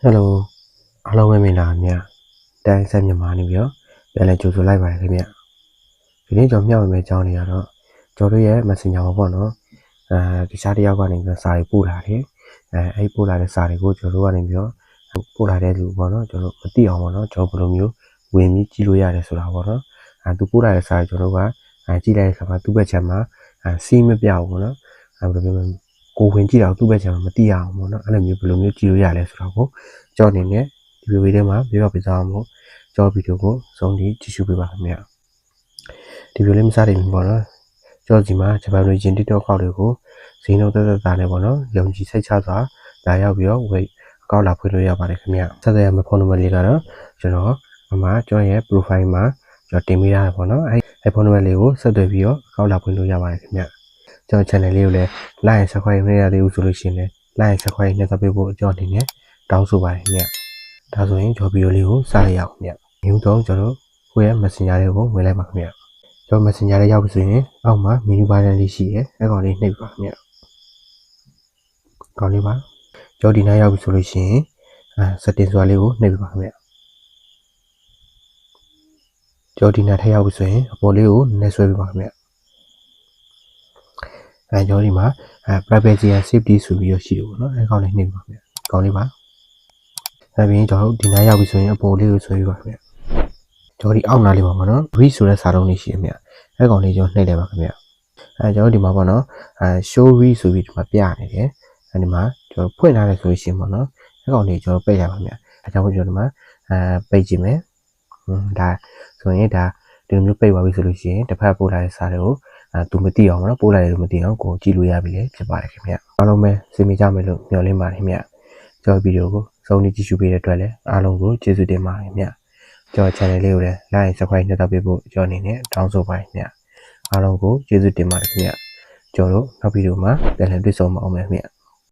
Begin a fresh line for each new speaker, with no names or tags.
Hello, hello 妹妹啦，တိုင်းဆက်မြန်မာနေပြီးတော့ပြန်လဲကြိုဆိုလိုက်ပါတယ်ခင်ဗျဒီနေ့ကျွန်တော်မျှဝေမယ့်အကြောင်းတွေကတော့ကျွန်တော်တို့ရဲ့ Messenger မှာပေါ့နော်တခြားတယောက်ကနေပြီးစာတွေပို့လာတယ်အဲဒီပို့လာတဲ့စာတွေကိုကျွန်တော်တို့ကနေပြီးတော့ပို့လာတဲ့လူပေါ့နော်ကျွန်တော်မသိအောင်ပေါ့နော်ကျွန်တော်ဘယ်လိုမျိုးဝင်ပြီးကြည့်လို့ရတယ်ဆိုတာပေါ့နော်သူပို့လာတဲ့စာကိုကျွန်တော်တို့ကကြည့်လိုက်တဲ့အခါမှာသူ့ဘက်ချက်မှာစီးမပြောက်ဘူးပေါ့နော်ကိုဝင်ကြည့်တော့သူ့ဘက်ချက်မှာမသိရအောင်ပေါ့နော်အဲ့လိုမျိုးဘယ်လိုမျိုးကြည့်လို့ရလဲဆိုတာကိုကျွန်တော်အနေနဲ့ဒီဗီဒီယိုမှာပြောပြပေးသွားမှာမို့ကျွန်တော်ဗီဒီယိုကိုစုံဒီကြည့်ရှုပေးပါခင်ဗျဒီဗီဒီယိုလေးမစတင်ဘူးပေါ့နော်ကျွန်တော်ဒီမှာဂျပန်region TikTok ခေါက်တွေကိုဈေးနှုန်းသက်သက်သာနဲ့ပေါ့နော်ရောင်းချစိတ်ချစွာလာရောက်ပြီးတော့အကောင့်လာဖွင့်လို့ရပါတယ်ခင်ဗျဆက်သွယ်ရမယ့်ဖုန်းနံပါတ်လေးကတော့ကျွန်တော်ရဲ့ profile မှာကျွန်တော်တင်ပေးထားတယ်ပေါ့နော်အဲ့ဖုန်းနံပါတ်လေးကိုဆက်သွယ်ပြီးတော့အကောင့်လာဖွင့်လို့ရပါတယ်ခင်ဗျကျွန်တော် channel လေးကိုလည်း like and subscribe မလုပ်ရသေးဘူးဆိုလို့ရှိရင်လည်း like and subscribe နဲ့တပ်ပေးဖို့ကျွန်တော်အနေနဲ့တောင်းဆိုပါတယ်ခင်ဗျဒါဆိုရင်ကျွန်တော်ဗီဒီယိုလေးကိုစလိုက်ရအောင်ခင်ဗျမျိုးတော့ကျွန်တော်ကိုယ့်ရဲ့ Messenger လေးကိုဝင်လိုက်ပါခင်ဗျကျွန်တော် Messenger လေးရောက်ပြီဆိုရင်အောက်မှာ menu button လေးရှိတယ်အဲ့ကောင်လေးနှိပ်ပါခင်ဗျကောင်လေးပါကျွန်တော်ဒီနားရောက်ပြီဆိုလို့ရှိရင်setting ဆိုတာလေးကိုနှိပ်ပါခင်ဗျကျွန်တော်ဒီနားထပ်ရောက်ပြီဆိုရင်အပေါ်လေးကိုနည်းနည်းဆွဲပြပါခင်ဗျကျွန်တော်ဒီမှာ privacy and safety ဆိုပြီးတော့ရှိတယ်ပေါ့နော်အဲ့ကောင်လေးနှိပ်ပါခင်ဗျကောင်လေးပါအဲ့ပြီးရင်ကျွန်တော်ဒီနားရောက်ပြီဆိုရင်အပေါ်လေးကိုဆွဲပြပါခင်ဗျကျွန်တော်ဒီအောက်နားလေးပါပေါ့နော် read ဆိုတဲ့စာလုံးလေးရှိတယ်ခင်ဗျအဲ့ကောင်လေးကျွန်တော်နှိပ်လိုက်ပါခင်ဗျကျွန်တော်ဒီမှာပေါ့နော်show read ဆိုပြီးဒီမှာပြနေတယ်အဲ့ဒီမှာကျွန်တော်ဖွင့်ထားတယ်ဆိုလို့ရှိရင်ပေါ့နော်အဲ့ကောင်လေးကျွန်တော်ပိတ်လိုက်ပါခင်ဗျအဲကြောင့်ကျွန်တော်ဒီမှာပိတ်ကြည့်မယ်ဒါဆိုရင်ဒီလိုမျိုးပိတ်သွားပြီဆိုလို့ရှိရင်တစ်ဖက်ပို့လာတဲ့စာတွေကိုသူမသိအောင်ပေါ့နော်ပို့လာတယ်လို့မသိအောင်ကိုကြည့်လို့ရပြီလေဖြစ်ပါတယ်ခင်ဗျအားလုံးပဲစင်မိကြမယ်လို့မျှော်လင့်ပါတယ်ခင်ဗျကျွန်တော်ဗီဒီယိုကိုစုံကြည့်ကြည့်ပေးတဲ့အတွက်လည်းအားလုံးကိုကျေးဇူးတင်ပါတယ်ခင်ဗျကျွန်တော် channel လေးကိုလည်း like and subscribe နဲ့တပ်ပေးဖို့ကျွန်တော်အနေနဲ့တောင်းဆိုပါတယ်ခင်ဗျအားလုံးကိုကျေးဇူးတင်ပါတယ်ခင်ဗျကျွန်တော်တို့နောက်ဗီဒီယိုမှာပြန်လည်တွေ့ဆုံပါအောင်မယ်ခင်ဗျ